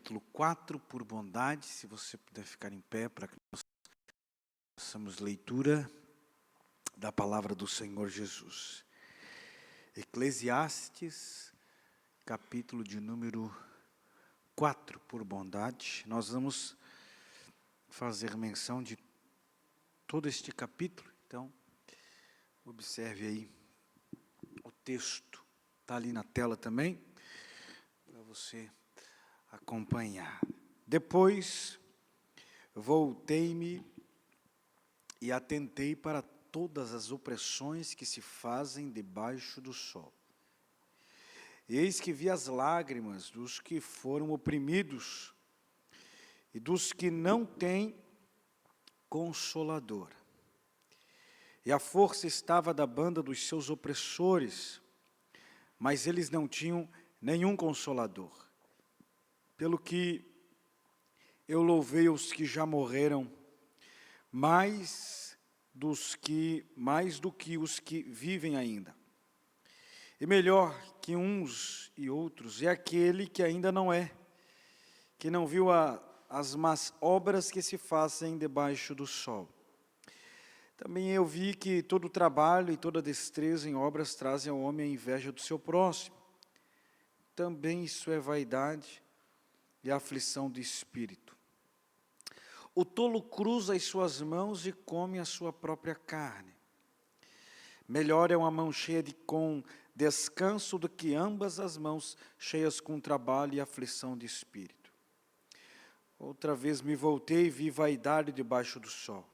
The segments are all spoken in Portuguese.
capítulo 4, por bondade, se você puder ficar em pé para que nós façamos leitura da palavra do Senhor Jesus. Eclesiastes, capítulo de número 4, por bondade. Nós vamos fazer menção de todo este capítulo, então observe aí o texto, está ali na tela também, para você acompanhar. Depois, voltei-me e atentei para todas as opressões que se fazem debaixo do sol. Eis que vi as lágrimas dos que foram oprimidos e dos que não têm consolador. E a força estava da banda dos seus opressores, mas eles não tinham nenhum consolador. Pelo que eu louvei os que já morreram, mais do que os que vivem ainda. E melhor que uns e outros é aquele que ainda não é, que não viu as más obras que se fazem debaixo do sol. Também eu vi que todo trabalho e toda destreza em obras trazem ao homem a inveja do seu próximo. Também isso é vaidade e aflição de espírito. O tolo cruza as suas mãos e come a sua própria carne. Melhor é uma mão cheia com descanso do que ambas as mãos cheias com trabalho e aflição de espírito. Outra vez me voltei e vi vaidade debaixo do sol.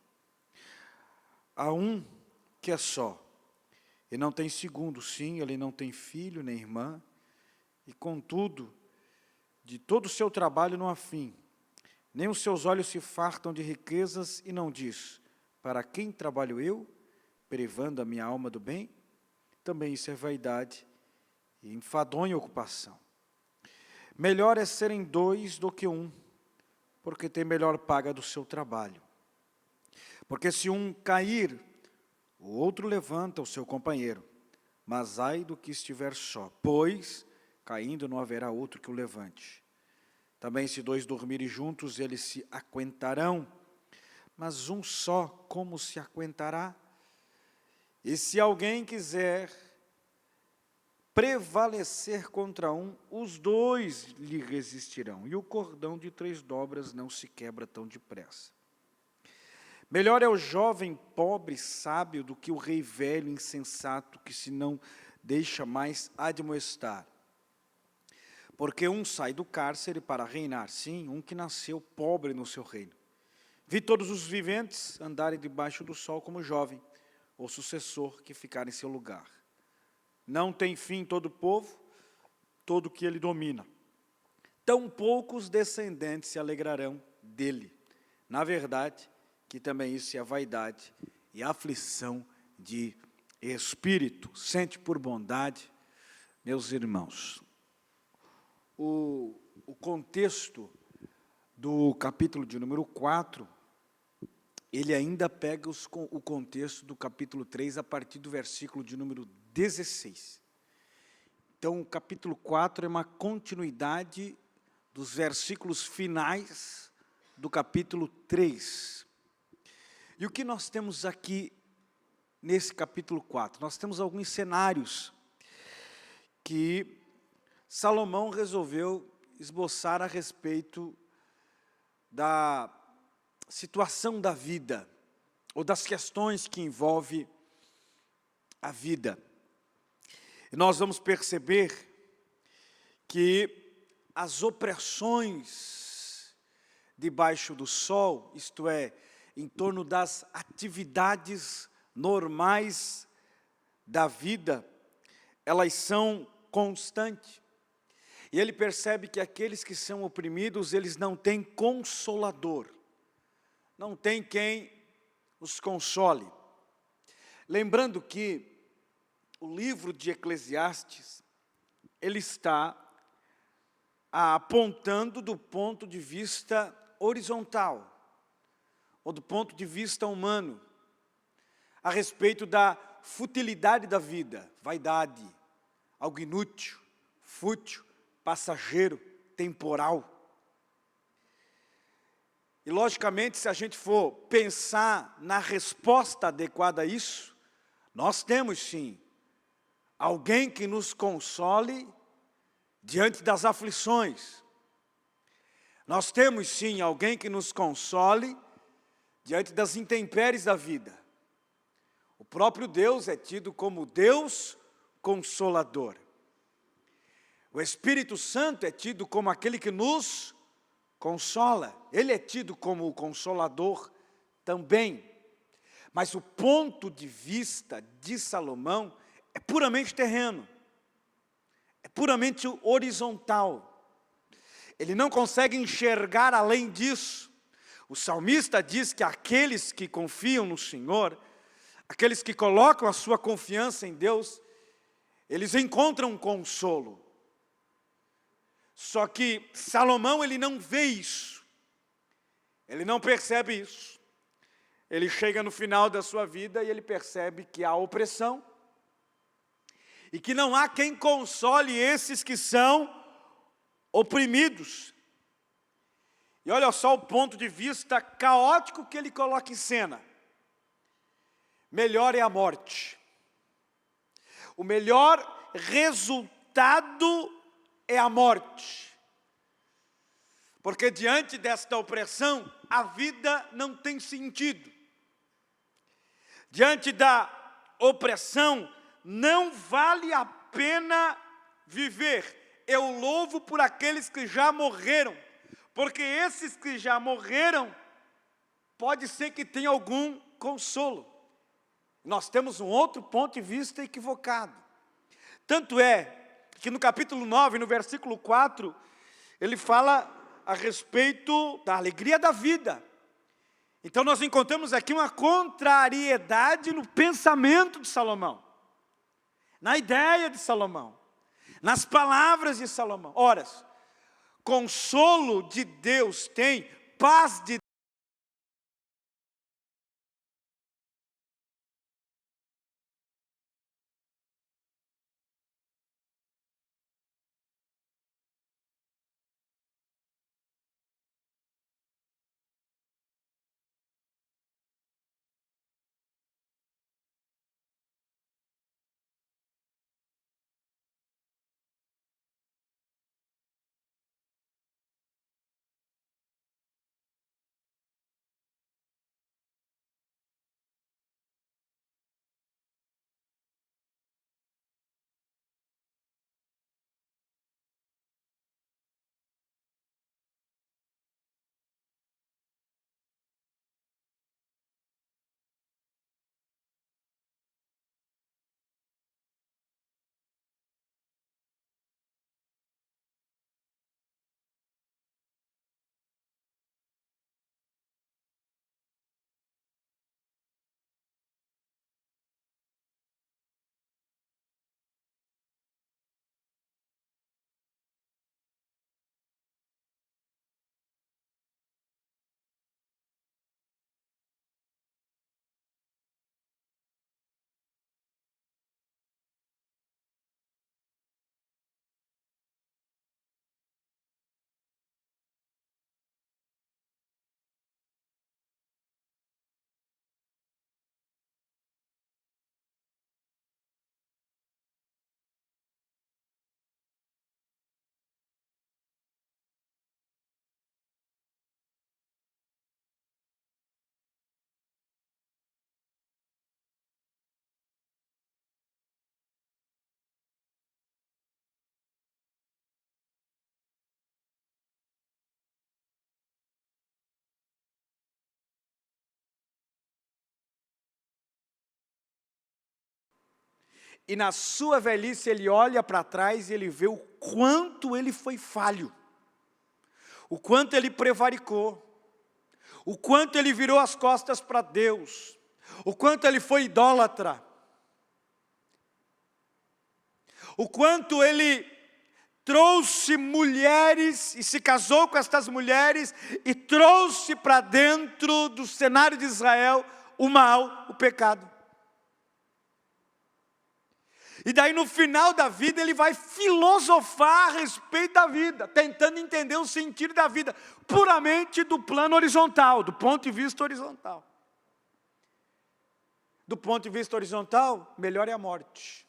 Há um que é só, e não tem segundo, sim, ele não tem filho nem irmã, e contudo, de todo o seu trabalho não há fim, nem os seus olhos se fartam de riquezas, e não diz, para quem trabalho eu, privando a minha alma do bem? Também isso é vaidade e enfadonha ocupação. Melhor é serem dois do que um, porque tem melhor paga do seu trabalho. Porque se um cair, o outro levanta o seu companheiro, mas ai do que estiver só, pois caindo não haverá outro que o levante. Também se dois dormirem juntos, eles se aquentarão, mas um só como se aquentará? E se alguém quiser prevalecer contra um, os dois lhe resistirão, e o cordão de 3 dobras não se quebra tão depressa. Melhor é o jovem pobre sábio do que o rei velho insensato que se não deixa mais admoestar. Porque um sai do cárcere para reinar, sim, um que nasceu pobre no seu reino. Vi todos os viventes andarem debaixo do sol como jovem, ou sucessor que ficar em seu lugar. Não tem fim todo o povo, todo que ele domina. Tão poucos descendentes se alegrarão dele. Na verdade, que também isso é vaidade e aflição de espírito. Sente por bondade, meus irmãos. O contexto do capítulo de número 4, ele ainda pega o contexto do capítulo 3 a partir do versículo de número 16. Então, o capítulo 4 é uma continuidade dos versículos finais do capítulo 3. E o que nós temos aqui nesse capítulo 4? Nós temos alguns cenários que Salomão resolveu esboçar a respeito da situação da vida, ou das questões que envolvem a vida. E nós vamos perceber que as opressões debaixo do sol, isto é, em torno das atividades normais da vida, elas são constantes. E ele percebe que aqueles que são oprimidos, eles não têm consolador. Não tem quem os console. Lembrando que o livro de Eclesiastes, ele está apontando do ponto de vista horizontal, ou do ponto de vista humano, a respeito da futilidade da vida, vaidade, algo inútil, fútil, passageiro, temporal. E logicamente, se a gente for pensar na resposta adequada a isso, nós temos sim alguém que nos console diante das aflições. Nós temos sim alguém que nos console diante das intempéries da vida. O próprio Deus é tido como Deus Consolador. O Espírito Santo é tido como aquele que nos consola. Ele é tido como o Consolador também. Mas o ponto de vista de Salomão é puramente terreno. É puramente horizontal. Ele não consegue enxergar além disso. O salmista diz que aqueles que confiam no Senhor, aqueles que colocam a sua confiança em Deus, eles encontram consolo. Só que Salomão, ele não vê isso. Ele não percebe isso. Ele chega no final da sua vida e ele percebe que há opressão e que não há quem console esses que são oprimidos. E olha só o ponto de vista caótico que ele coloca em cena. Melhor é a morte. O melhor resultado é a morte. Porque diante desta opressão, a vida não tem sentido. Diante da opressão, não vale a pena viver. Eu louvo por aqueles que já morreram, porque esses que já morreram, pode ser que tenham algum consolo. Nós temos um outro ponto de vista equivocado. Tanto é que no capítulo 9, no versículo 4, ele fala a respeito da alegria da vida. Então nós encontramos aqui uma contrariedade no pensamento de Salomão, na ideia de Salomão, nas palavras de Salomão. Ora, consolo de Deus tem, paz de E na sua velhice ele olha para trás e ele vê o quanto ele foi falho, o quanto ele prevaricou, o quanto ele virou as costas para Deus, o quanto ele foi idólatra, o quanto ele trouxe mulheres e se casou com estas mulheres e trouxe para dentro do cenário de Israel o mal, o pecado. E daí no final da vida ele vai filosofar a respeito da vida, tentando entender o sentido da vida, puramente do plano horizontal, do ponto de vista horizontal. Do ponto de vista horizontal, melhor é a morte,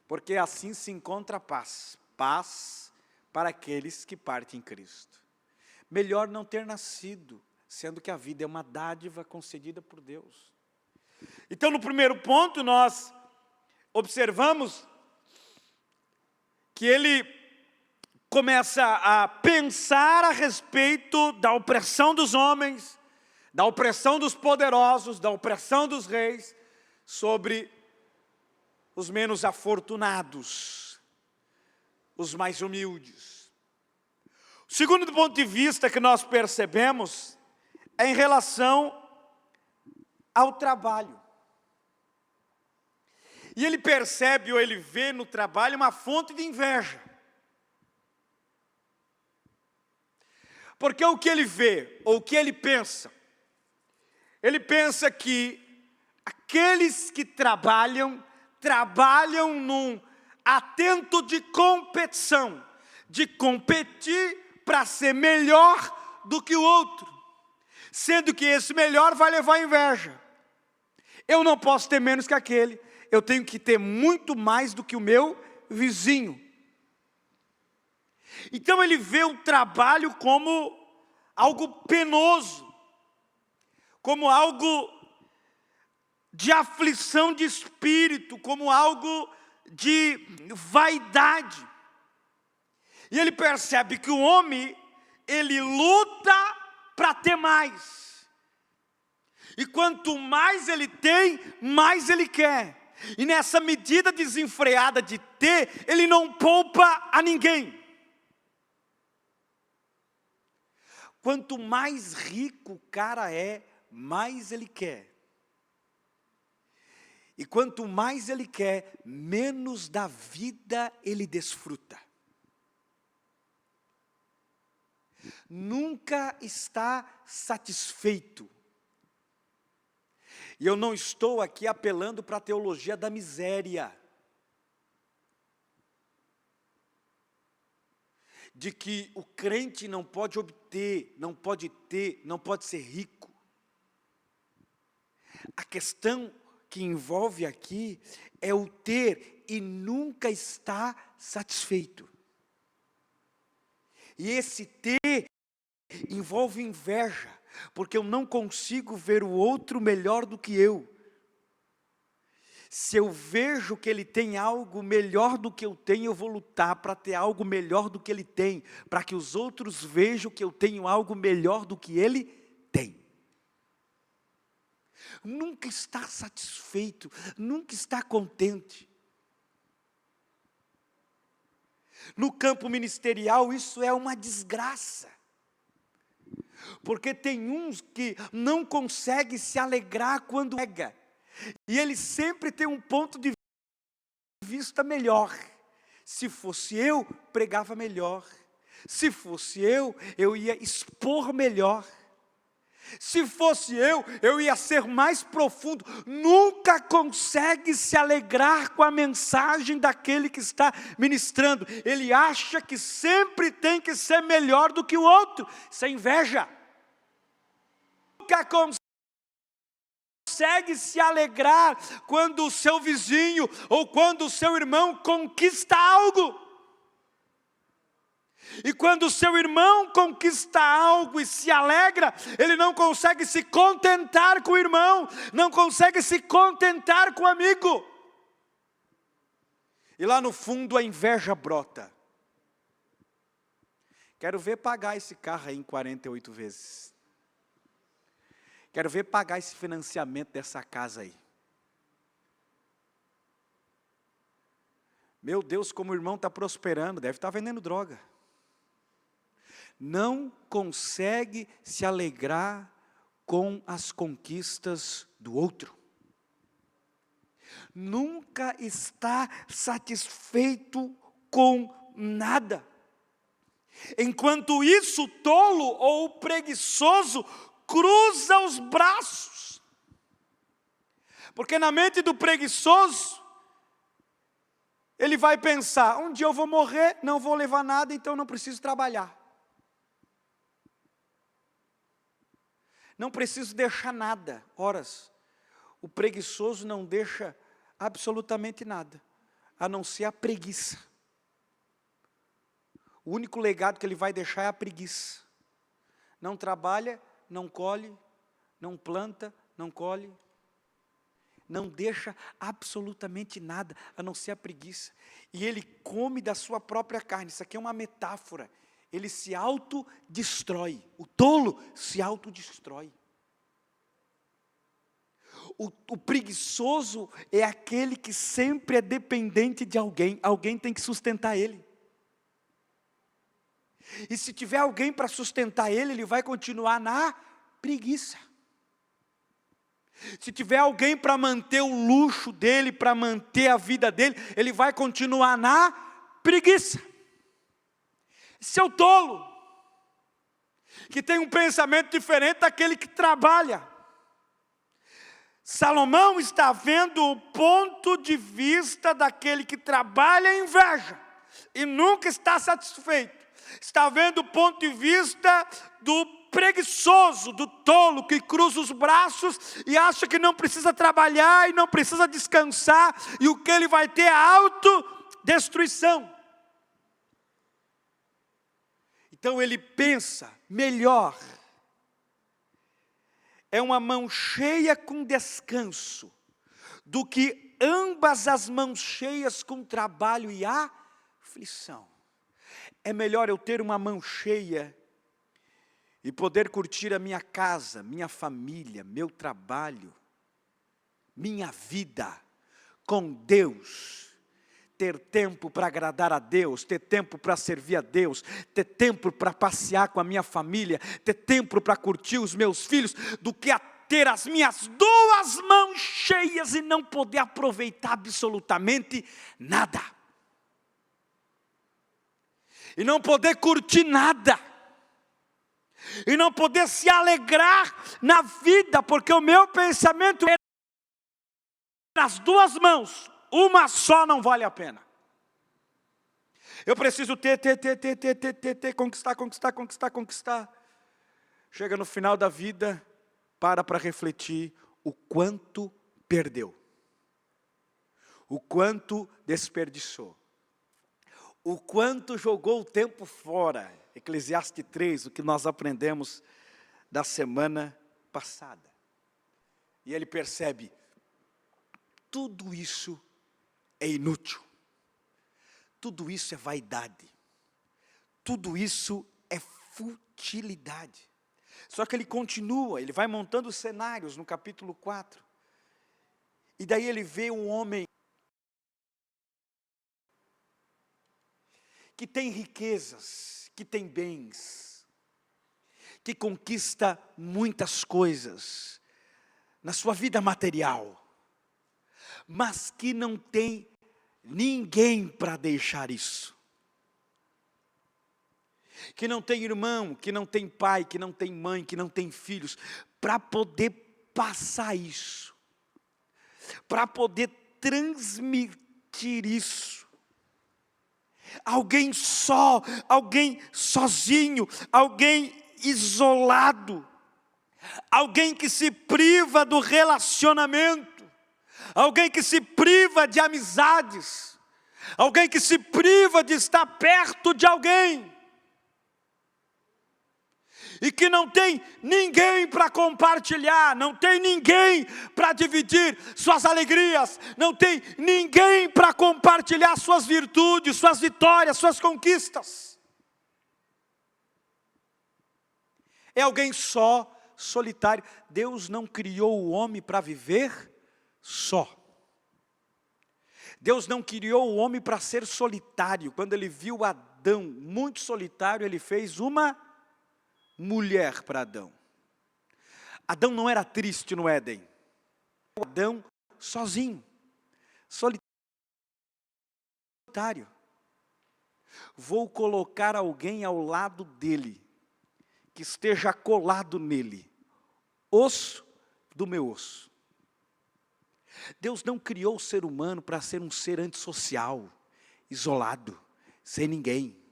porque assim se encontra a paz. Paz para aqueles que partem em Cristo. Melhor não ter nascido, sendo que a vida é uma dádiva concedida por Deus. Então no primeiro ponto nós observamos que ele começa a pensar a respeito da opressão dos homens, da opressão dos poderosos, da opressão dos reis, sobre os menos afortunados, os mais humildes. O segundo ponto de vista que nós percebemos é em relação ao trabalho. E ele percebe ou ele vê no trabalho uma fonte de inveja. Porque o que ele vê, ou o que ele pensa que aqueles que trabalham num atento de competição, de competir para ser melhor do que o outro, sendo que esse melhor vai levar inveja. Eu não posso ter menos que aquele, eu tenho que ter muito mais do que o meu vizinho. Então ele vê o trabalho como algo penoso, como algo de aflição de espírito, como algo de vaidade. E ele percebe que o homem, ele luta para ter mais. E quanto mais ele tem, mais ele quer. E nessa medida desenfreada de ter, ele não poupa a ninguém. Quanto mais rico o cara é, mais ele quer. E quanto mais ele quer, menos da vida ele desfruta. Nunca está satisfeito. E eu não estou aqui apelando para a teologia da miséria. De que o crente não pode obter, não pode ter, não pode ser rico. A questão que envolve aqui é o ter e nunca estar satisfeito. E esse ter envolve inveja, porque eu não consigo ver o outro melhor do que eu. Se eu vejo que ele tem algo melhor do que eu tenho, eu vou lutar para ter algo melhor do que ele tem, para que os outros vejam que eu tenho algo melhor do que ele tem. Nunca está satisfeito, nunca está contente. No campo ministerial isso é uma desgraça. Porque tem uns que não conseguem se alegrar quando prega. E ele sempre tem um ponto de vista melhor. Se fosse eu, pregava melhor. Se fosse eu ia expor melhor. Se fosse eu ia ser mais profundo. Nunca consegue se alegrar com a mensagem daquele que está ministrando. Ele acha que sempre tem que ser melhor do que o outro. Isso é inveja. Nunca consegue se alegrar quando o seu vizinho ou quando o seu irmão conquista algo. E quando o seu irmão conquista algo e se alegra, ele não consegue se contentar com o irmão, não consegue se contentar com o amigo. E lá no fundo a inveja brota. Quero ver pagar esse carro aí em 48 vezes. Quero ver pagar esse financiamento dessa casa aí. Meu Deus, como o irmão está prosperando, deve estar vendendo droga. Não consegue se alegrar com as conquistas do outro. Nunca está satisfeito com nada. Enquanto isso, o tolo ou o preguiçoso cruza os braços. Porque na mente do preguiçoso, Ele vai pensar, um dia eu vou morrer, não vou levar nada, então não preciso trabalhar. Não preciso deixar nada. Horas, o preguiçoso não deixa absolutamente nada, a não ser a preguiça. O único legado que ele vai deixar é a preguiça. Não trabalha, não colhe, não planta, não colhe. Não deixa absolutamente nada, a não ser a preguiça. E ele come da sua própria carne. Isso aqui é uma metáfora. Ele se autodestrói. O tolo se autodestrói. O preguiçoso é aquele que sempre é dependente de alguém. Alguém tem que sustentar ele. E se tiver alguém para sustentar ele, ele vai continuar na preguiça. Se tiver alguém para manter o luxo dele, para manter a vida dele, ele vai continuar na preguiça. Esse é o tolo, que tem um pensamento diferente daquele que trabalha. Salomão está vendo o ponto de vista daquele que trabalha e inveja, e nunca está satisfeito. Está vendo o ponto de vista do preguiçoso, do tolo, que cruza os braços e acha que não precisa trabalhar e não precisa descansar, e o que ele vai ter é autodestruição. Então ele pensa, melhor é uma mão cheia com descanso, do que ambas as mãos cheias com trabalho e aflição. É melhor eu ter uma mão cheia e poder curtir a minha casa, minha família, meu trabalho, minha vida com Deus. Ter tempo para agradar a Deus, ter tempo para servir a Deus, ter tempo para passear com a minha família, ter tempo para curtir os meus filhos, do que a ter as minhas duas mãos cheias e não poder aproveitar absolutamente nada. E não poder curtir nada. E não poder se alegrar na vida, porque o meu pensamento é nas duas mãos, uma só não vale a pena. Eu preciso ter, conquistar. Chega no final da vida, para refletir o quanto perdeu, o quanto desperdiçou, o quanto jogou o tempo fora. Eclesiastes 3, o que nós aprendemos da semana passada. E ele percebe, tudo isso é inútil, tudo isso é vaidade, tudo isso é futilidade. Só que ele continua, ele vai montando os cenários no capítulo 4. E daí ele vê um homem que tem riquezas, que tem bens, que conquista muitas coisas na sua vida material, mas que não tem ninguém para deixar isso. Que não tem irmão, que não tem pai, que não tem mãe, que não tem filhos, para poder passar isso, para poder transmitir isso. Alguém só, alguém sozinho, alguém isolado, alguém que se priva do relacionamento, alguém que se priva de amizades, alguém que se priva de estar perto de alguém, e que não tem ninguém para compartilhar, não tem ninguém para dividir suas alegrias, não tem ninguém para compartilhar suas virtudes, suas vitórias, suas conquistas. É alguém só, solitário. Deus não criou o homem para viver só. Deus não criou o homem para ser solitário. Quando ele viu Adão muito solitário, ele fez uma mulher para Adão. Adão não era triste no Éden. Adão sozinho, solitário. Vou colocar alguém ao lado dele, que esteja colado nele, osso do meu osso. Deus não criou o ser humano para ser um ser antissocial. isolado, sem ninguém.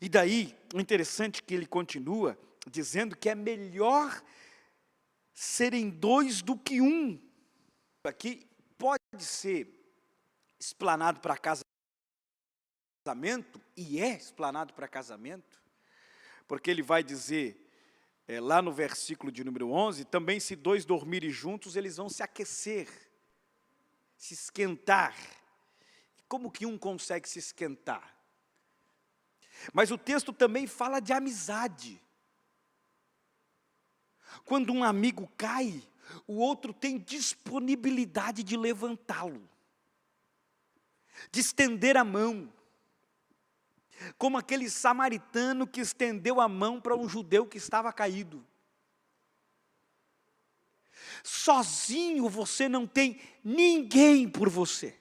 E daí, o interessante é que ele continua dizendo que é melhor serem dois do que um. Aqui pode ser explanado para casamento, e é explanado para casamento, porque ele vai dizer, lá no versículo de número 11, também se dois dormirem juntos, eles vão se aquecer, se esquentar. Como que um consegue se esquentar? Mas o texto também fala de amizade. Quando um amigo cai, o outro tem disponibilidade de levantá-lo, de estender a mão, como aquele samaritano que estendeu a mão para um judeu que estava caído. Sozinho você não tem ninguém por você.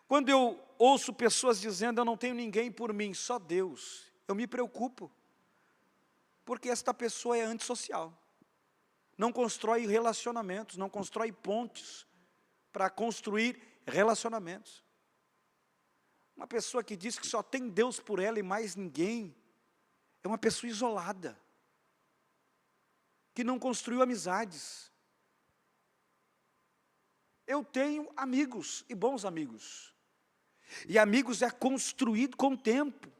Quando eu ouço pessoas dizendo, eu não tenho ninguém por mim, só Deus, eu me preocupo, porque esta pessoa é antissocial, não constrói relacionamentos, não constrói pontes para construir relacionamentos. Uma pessoa que diz que só tem Deus por ela e mais ninguém, é uma pessoa isolada, que não construiu amizades. Eu tenho amigos, e bons amigos, e amigos é construído com o tempo.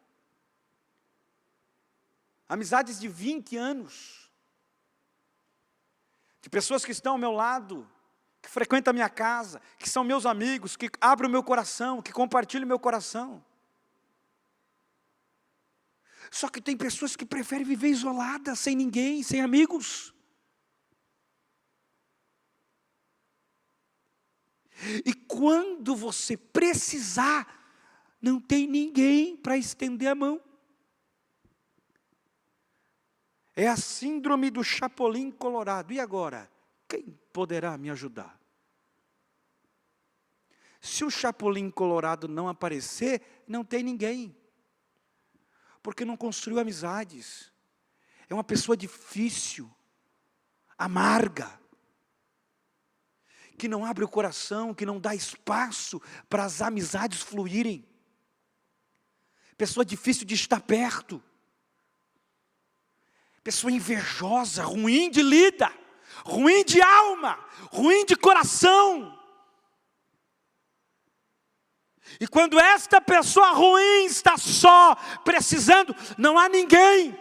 Amizades de 20 anos, de pessoas que estão ao meu lado, que frequentam a minha casa, que são meus amigos, que abrem o meu coração, que compartilham o meu coração. Só que tem pessoas que preferem viver isoladas, sem ninguém, sem amigos. E quando você precisar, não tem ninguém para estender a mão. É a síndrome do Chapolin Colorado. E agora? Quem poderá me ajudar? Se o Chapolin Colorado não aparecer, não tem ninguém. Porque não construiu amizades. É uma pessoa difícil, amarga, que não abre o coração, que não dá espaço para as amizades fluírem. Pessoa difícil de estar perto. Pessoa invejosa, ruim de lida, ruim de alma, ruim de coração. E quando esta pessoa ruim está só, precisando, não há ninguém.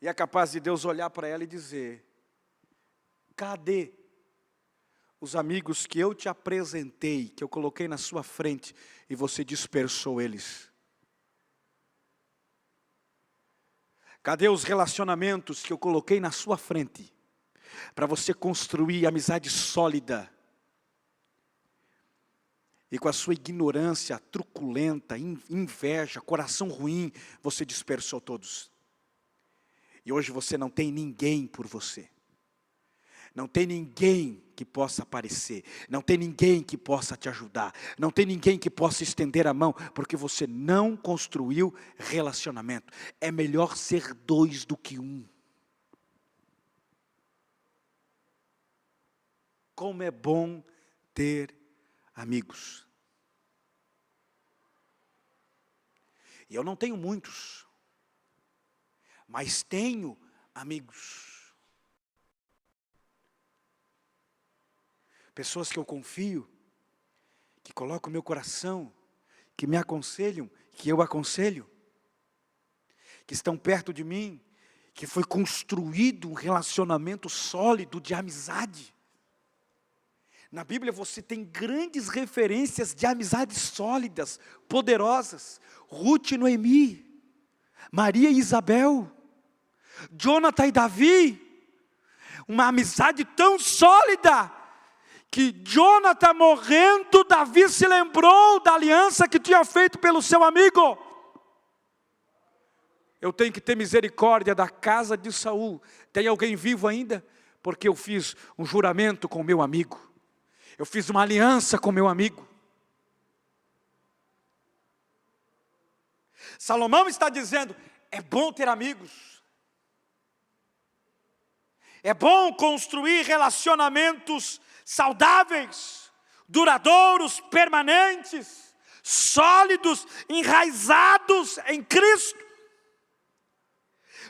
E é capaz de Deus olhar para ela e dizer, cadê os amigos que eu te apresentei, que eu coloquei na sua frente, e você dispersou eles? Cadê os relacionamentos que eu coloquei na sua frente, para você construir amizade sólida? E com a sua ignorância truculenta, inveja, coração ruim, você dispersou todos. E hoje você não tem ninguém por você. Não tem ninguém que possa aparecer, não tem ninguém que possa te ajudar, não tem ninguém que possa estender a mão, porque você não construiu relacionamento. É melhor ser dois do que um. Como é bom ter amigos. E eu não tenho muitos, mas tenho amigos. Pessoas que eu confio, que colocam o meu coração, que me aconselham, que eu aconselho, que estão perto de mim, que foi construído um relacionamento sólido de amizade. Na Bíblia você tem grandes referências de amizades sólidas, poderosas. Ruth e Noemi, Maria e Isabel, Jonathan e Davi, uma amizade tão sólida, que Jonathan morrendo, Davi se lembrou da aliança que tinha feito pelo seu amigo. Eu tenho que ter misericórdia da casa de Saul. Tem alguém vivo ainda? Porque eu fiz um juramento com meu amigo. Eu fiz uma aliança com meu amigo. Salomão está dizendo, é bom ter amigos. É bom construir relacionamentos saudáveis, duradouros, permanentes, sólidos, enraizados em Cristo.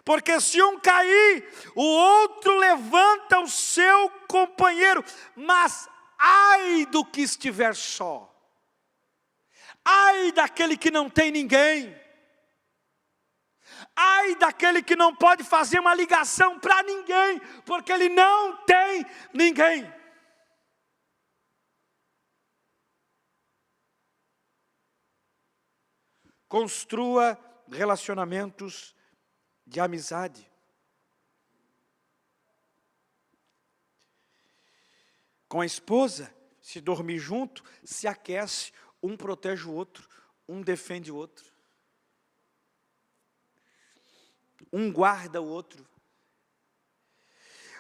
Porque se um cair, o outro levanta o seu companheiro. Mas ai do que estiver só. Ai daquele que não tem ninguém. Ai daquele que não pode fazer uma ligação para ninguém, porque ele não tem ninguém. Construa relacionamentos de amizade. Com a esposa, se dormir junto, se aquece, um protege o outro, um defende o outro. Um guarda o outro.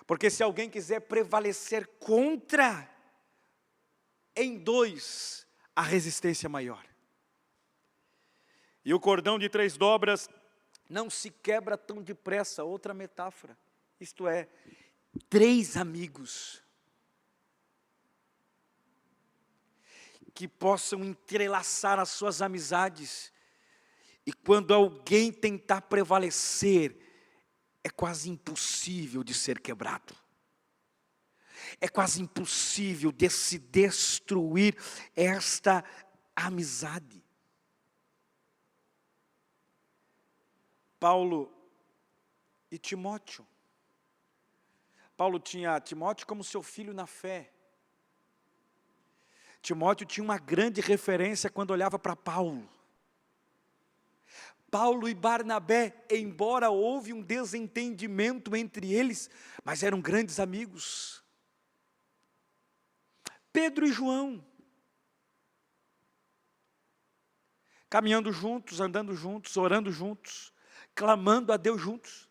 Porque se alguém quiser prevalecer contra, em dois, a resistência maior. E o cordão de 3 dobras não se quebra tão depressa. Outra metáfora. Isto é, 3 amigos que possam entrelaçar as suas amizades. E quando alguém tentar prevalecer, é quase impossível de ser quebrado. É quase impossível de se destruir esta amizade. Paulo e Timóteo. Paulo tinha Timóteo como seu filho na fé. Timóteo tinha uma grande referência quando olhava para Paulo. Paulo e Barnabé, embora houve um desentendimento entre eles, mas eram grandes amigos. Pedro e João, caminhando juntos, andando juntos, orando juntos, clamando a Deus juntos.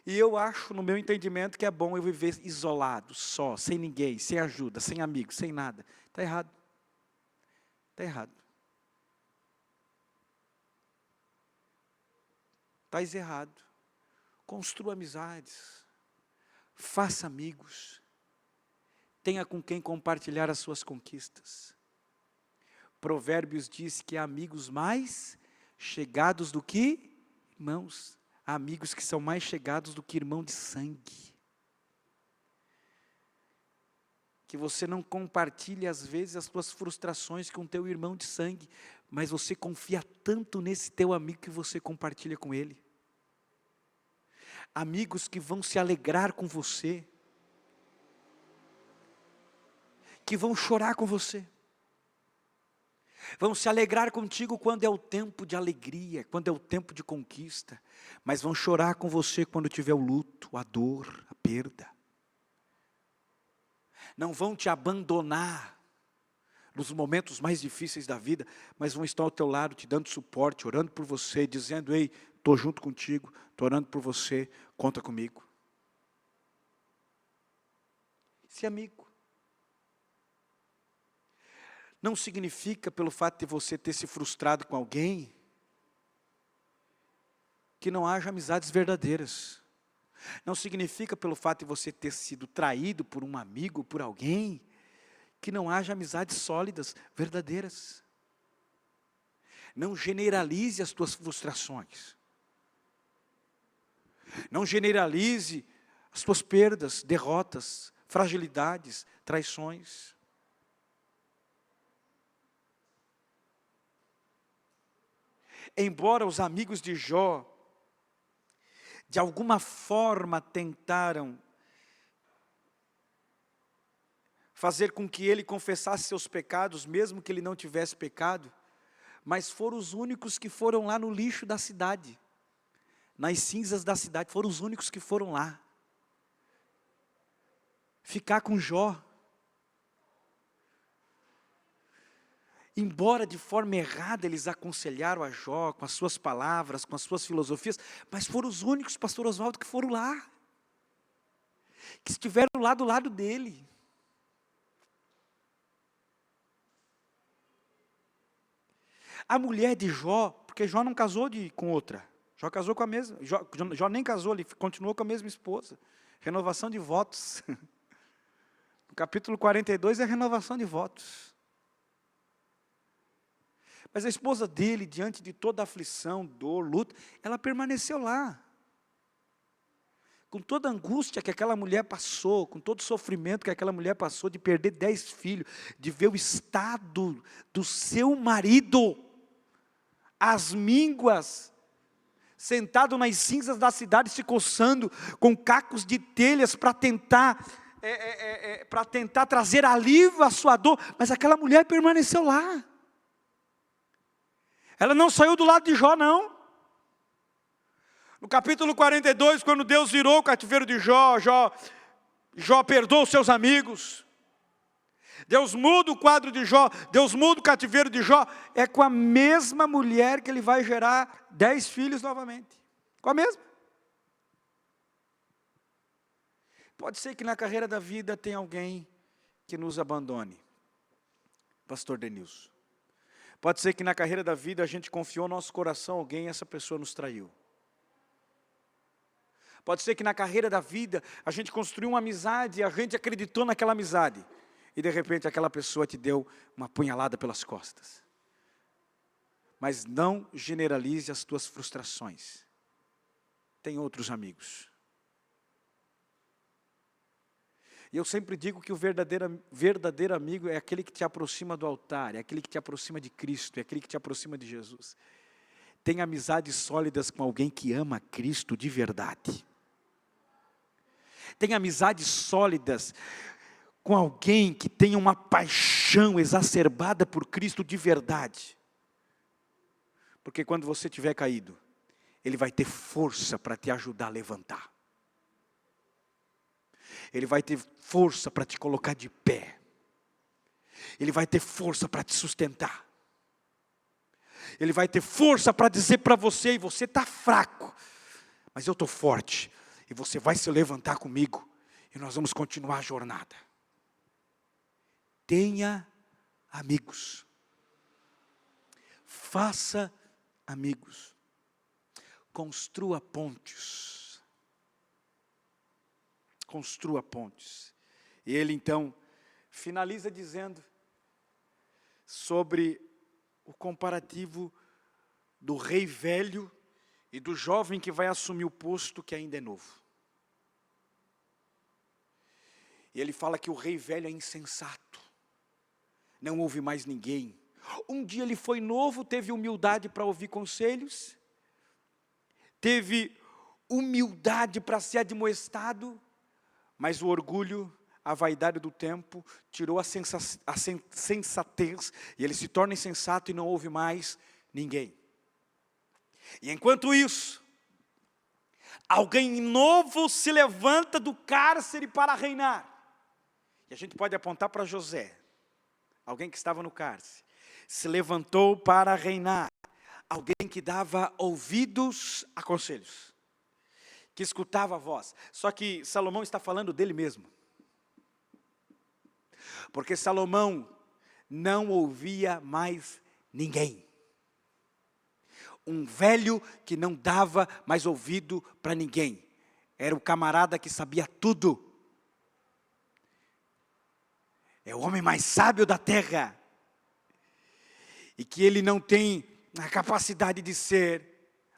E eu acho, no meu entendimento, que é bom eu viver isolado, só, sem ninguém, sem ajuda, sem amigos, sem nada. Está errado. Está errado. Estás errado. Construa amizades. Faça amigos. Tenha com quem compartilhar as suas conquistas. Provérbios diz que há amigos mais chegados do que irmãos. Há amigos que são mais chegados do que irmão de sangue. Que você não compartilhe às vezes as suas frustrações com teu irmão de sangue, mas você confia tanto nesse teu amigo que você compartilha com ele. Amigos que vão se alegrar com você, que vão chorar com você, vão se alegrar contigo quando é o tempo de alegria, quando é o tempo de conquista, mas vão chorar com você quando tiver o luto, a dor, a perda. Não vão te abandonar nos momentos mais difíceis da vida, mas vão estar ao teu lado, te dando suporte, orando por você, dizendo, ei, estou junto contigo, estou orando por você, conta comigo. Esse amigo. Não significa, pelo fato de você ter se frustrado com alguém, que não haja amizades verdadeiras. Não significa, pelo fato de você ter sido traído por um amigo, por alguém, que não haja amizades sólidas, verdadeiras. Não generalize as tuas frustrações. Não generalize as tuas perdas, derrotas, fragilidades, traições. Embora os amigos de Jó, de alguma forma tentaram fazer com que ele confessasse seus pecados, mesmo que ele não tivesse pecado, mas foram os únicos que foram lá no lixo da cidade, nas cinzas da cidade, foram os únicos que foram lá, ficar com Jó. Embora de forma errada eles aconselharam a Jó, com as suas palavras, com as suas filosofias, mas foram os únicos, pastor Oswaldo, que foram lá, que estiveram lá do lado dele. A mulher de Jó, porque Jó não casou com outra, Jó casou com a mesma, Jó nem casou, ele continuou com a mesma esposa. Renovação de votos. No capítulo 42 é renovação de votos. Mas a esposa dele, diante de toda a aflição, dor, luta, ela permaneceu lá. Com toda a angústia que aquela mulher passou, com todo o sofrimento que aquela mulher passou, de perder 10 filhos, de ver o estado do seu marido, as mínguas, sentado nas cinzas da cidade, se coçando, com cacos de telhas para tentar trazer alívio à sua dor, mas aquela mulher permaneceu lá. Ela não saiu do lado de Jó, não. No capítulo 42, quando Deus virou o cativeiro de Jó perdoa os seus amigos. Deus muda o quadro de Jó, Deus muda o cativeiro de Jó. É com a mesma mulher que ele vai gerar 10 filhos novamente. Com a mesma. Pode ser que na carreira da vida tenha alguém que nos abandone. Pastor Denilson. Pode ser que na carreira da vida a gente confiou no nosso coração a alguém e essa pessoa nos traiu. Pode ser que na carreira da vida a gente construiu uma amizade e a gente acreditou naquela amizade. E de repente aquela pessoa te deu uma punhalada pelas costas. Mas não generalize as tuas frustrações. Tem outros amigos. E eu sempre digo que o verdadeiro amigo é aquele que te aproxima do altar, é aquele que te aproxima de Cristo, é aquele que te aproxima de Jesus. Tem amizades sólidas com alguém que ama Cristo de verdade. Tem amizades sólidas com alguém que tem uma paixão exacerbada por Cristo de verdade. Porque quando você estiver caído, Ele vai ter força para te ajudar a levantar. Ele vai ter força para te colocar de pé. Ele vai ter força para te sustentar. Ele vai ter força para dizer para você, e você está fraco, mas eu estou forte, e você vai se levantar comigo, e nós vamos continuar a jornada. Tenha amigos. Faça amigos. Construa pontes. Construa pontes. E ele então finaliza dizendo sobre o comparativo do rei velho e do jovem que vai assumir o posto que ainda é novo. E ele fala que o rei velho é insensato, não ouve mais ninguém. Um dia ele foi novo, teve humildade para ouvir conselhos, teve humildade para ser admoestado, mas o orgulho, a vaidade do tempo, tirou a sensatez, e ele se torna insensato e não ouve mais ninguém. E enquanto isso, alguém novo se levanta do cárcere para reinar. E a gente pode apontar para José, alguém que estava no cárcere, se levantou para reinar. Alguém que dava ouvidos a conselhos, que escutava a voz. Só que Salomão está falando dele mesmo. Porque Salomão não ouvia mais ninguém. Um velho que não dava mais ouvido para ninguém. Era o camarada que sabia tudo. É o homem mais sábio da terra. E que ele não tem a capacidade de ser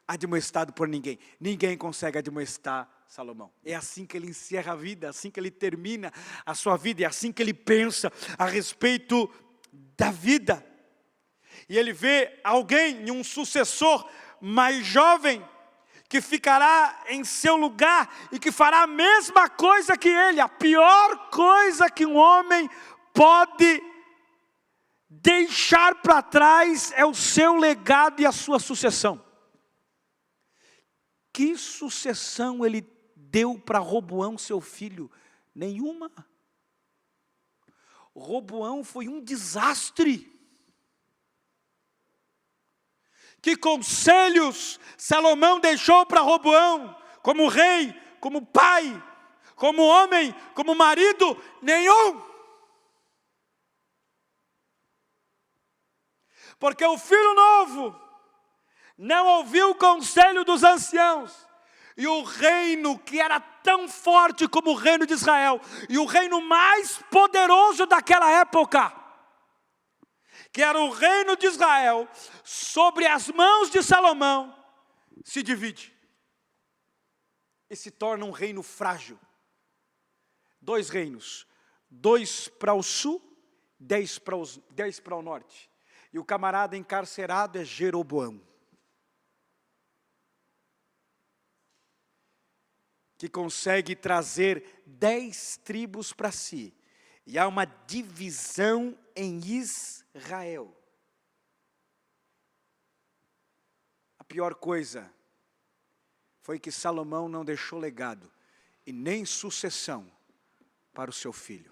admoestado por ninguém. Ninguém consegue admoestar Salomão. É assim que ele encerra a vida, assim que ele termina a sua vida, é assim que ele pensa a respeito da vida. E ele vê alguém, um sucessor mais jovem, que ficará em seu lugar e que fará a mesma coisa que ele. A pior coisa que um homem pode deixar para trás é o seu legado e a sua sucessão. Que sucessão ele deu para Roboão, seu filho? Nenhuma. Roboão foi um desastre. Que conselhos Salomão deixou para Roboão, como rei, como pai, como homem, como marido? Nenhum. Porque o filho novo não ouviu o conselho dos anciãos. E o reino que era tão forte como o reino de Israel, e o reino mais poderoso daquela época, que era o reino de Israel, sobre as mãos de Salomão, se divide. E se torna um reino frágil. 2 reinos, 2 para o sul, 10 para o norte. E o camarada encarcerado é Jeroboão, que consegue trazer 10 tribos para si. E há uma divisão em Israel. A pior coisa foi que Salomão não deixou legado e nem sucessão para o seu filho.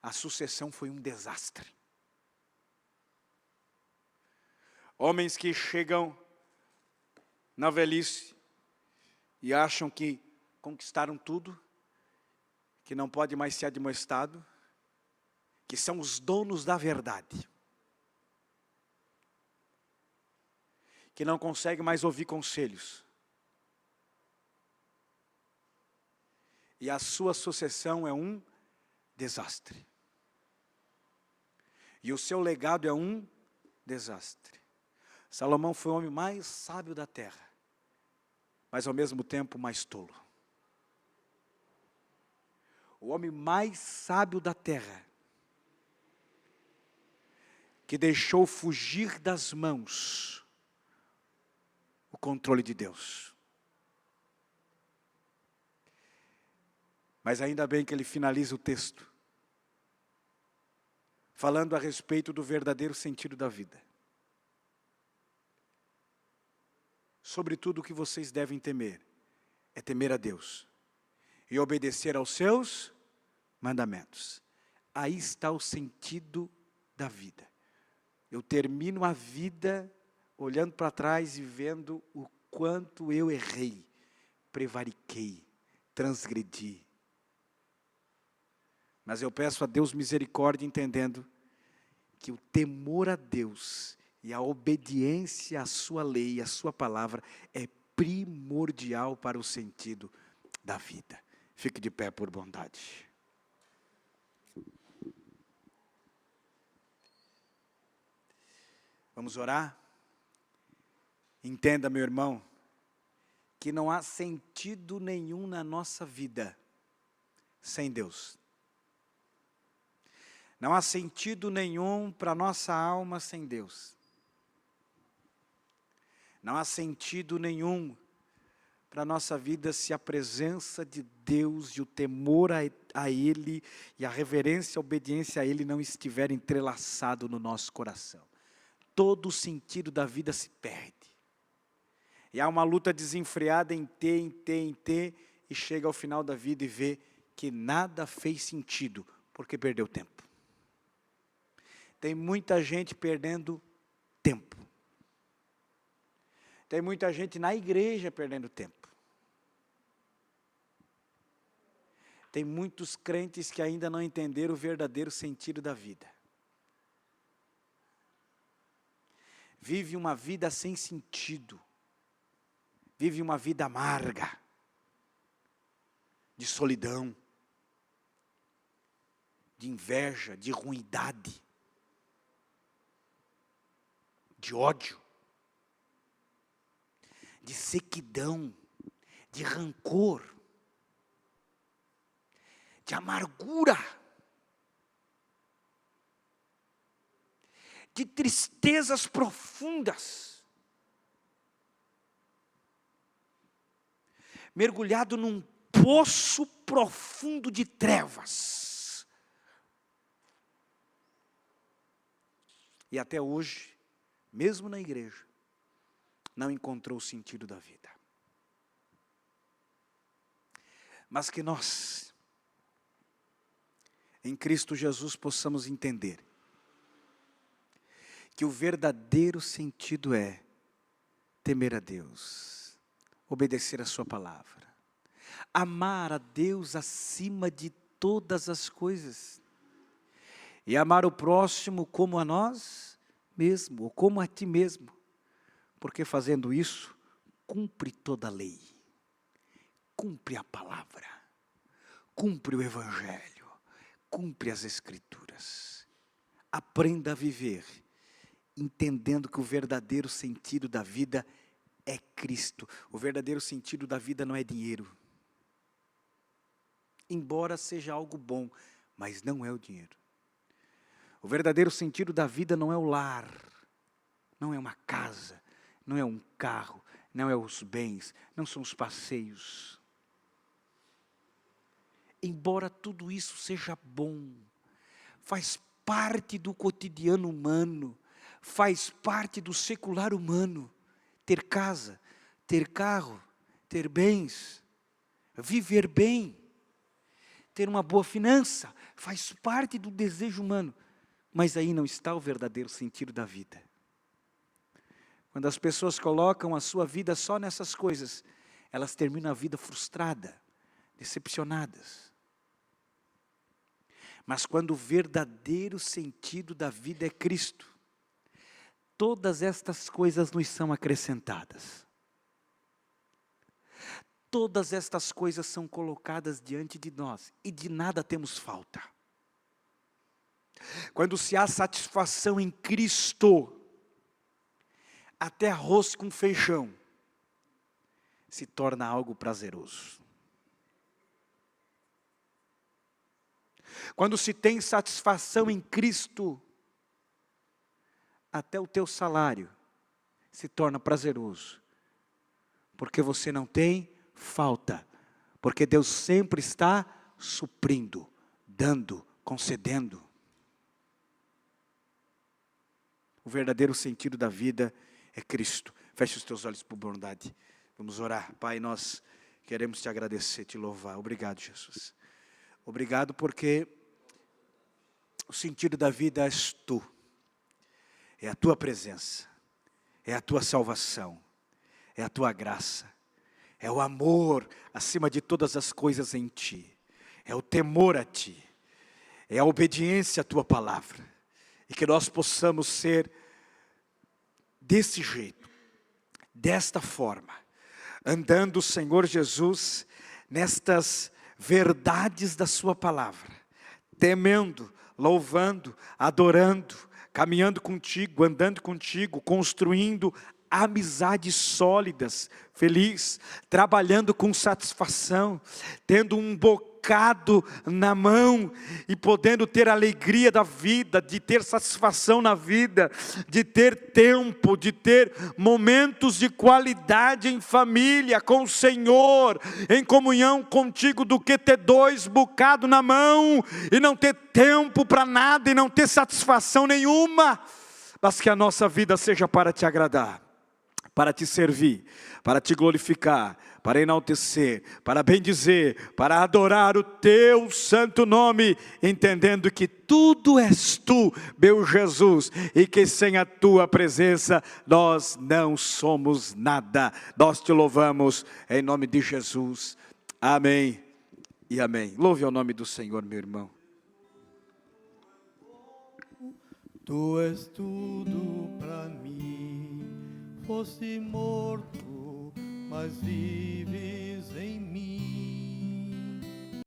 A sucessão foi um desastre. Homens que chegam na velhice e acham que conquistaram tudo, que não pode mais ser admoestado, que são os donos da verdade, que não conseguem mais ouvir conselhos. E a sua sucessão é um desastre. E o seu legado é um desastre. Salomão foi o homem mais sábio da terra, mas ao mesmo tempo mais tolo. O homem mais sábio da terra, que deixou fugir das mãos o controle de Deus. Mas ainda bem que ele finaliza o texto, falando a respeito do verdadeiro sentido da vida. Sobretudo o que vocês devem temer, é temer a Deus e obedecer aos seus mandamentos. Aí está o sentido da vida. Eu termino a vida olhando para trás e vendo o quanto eu errei, prevariquei, transgredi. Mas eu peço a Deus misericórdia, entendendo que o temor a Deus e a obediência à sua lei, à sua palavra, é primordial para o sentido da vida. Fique de pé por bondade. Vamos orar? Entenda, meu irmão, que não há sentido nenhum na nossa vida sem Deus. Não há sentido nenhum para a nossa alma sem Deus. Não há sentido nenhum para a nossa vida se a presença de Deus e o temor a Ele e a reverência e a obediência a Ele não estiver entrelaçado no nosso coração. Todo o sentido da vida se perde. E há uma luta desenfreada em ter, e chega ao final da vida e vê que nada fez sentido, porque perdeu tempo. Tem muita gente perdendo tempo. Tem muita gente na igreja perdendo tempo. Tem muitos crentes que ainda não entenderam o verdadeiro sentido da vida. Vive uma vida sem sentido. Vive uma vida amarga, de solidão, de inveja, de ruindade, de ódio, de sequidão, de rancor, de amargura, de tristezas profundas, mergulhado num poço profundo de trevas. E até hoje, mesmo na igreja, não encontrou o sentido da vida. Mas que nós, em Cristo Jesus, possamos entender que o verdadeiro sentido é temer a Deus, obedecer a sua palavra, amar a Deus acima de todas as coisas, e amar o próximo como a nós mesmo, ou como a ti mesmo, Porque fazendo isso, cumpre toda a lei, cumpre a palavra, cumpre o Evangelho, cumpre as Escrituras. Aprenda a viver, entendendo que o verdadeiro sentido da vida é Cristo. O verdadeiro sentido da vida não é dinheiro. Embora seja algo bom, mas não é o dinheiro. O verdadeiro sentido da vida não é o lar, não é uma casa, não é um carro, não é os bens, não são os passeios. Embora tudo isso seja bom, faz parte do cotidiano humano, faz parte do secular humano, ter casa, ter carro, ter bens, viver bem, ter uma boa finança, faz parte do desejo humano, mas aí não está o verdadeiro sentido da vida. Quando as pessoas colocam a sua vida só nessas coisas, elas terminam a vida frustrada, decepcionadas. Mas quando o verdadeiro sentido da vida é Cristo, todas estas coisas nos são acrescentadas. Todas estas coisas são colocadas diante de nós e de nada temos falta. Quando se há satisfação em Cristo, até arroz com feijão se torna algo prazeroso. Quando se tem satisfação em Cristo, até o teu salário se torna prazeroso, porque você não tem falta, porque Deus sempre está suprindo, dando, concedendo. O verdadeiro sentido da vida é Cristo. Feche os teus olhos por bondade. Vamos orar. Pai, nós queremos te agradecer, te louvar. Obrigado, Jesus. Obrigado porque o sentido da vida és tu. É a tua presença. É a tua salvação. É a tua graça. É o amor acima de todas as coisas em ti. É o temor a ti. É a obediência à tua palavra. E que nós possamos ser desse jeito, desta forma, andando, Senhor Jesus, nestas verdades da sua palavra, temendo, louvando, adorando, caminhando contigo, andando contigo, construindo amizades sólidas, feliz, trabalhando com satisfação, tendo um bocado na mão e podendo ter alegria da vida, de ter satisfação na vida, de ter tempo, de ter momentos de qualidade em família, com o Senhor, em comunhão contigo, do que ter dois bocados na mão e não ter tempo para nada e não ter satisfação nenhuma, mas que a nossa vida seja para te agradar, para te servir, para te glorificar, para enaltecer, para bendizer, para adorar o teu santo nome, entendendo que tudo és tu, meu Jesus, e que sem a tua presença nós não somos nada. Nós te louvamos em nome de Jesus. Amém e amém. Louve ao nome do Senhor, meu irmão. Tu és tudo para mim, foste morto, mas vives em mim.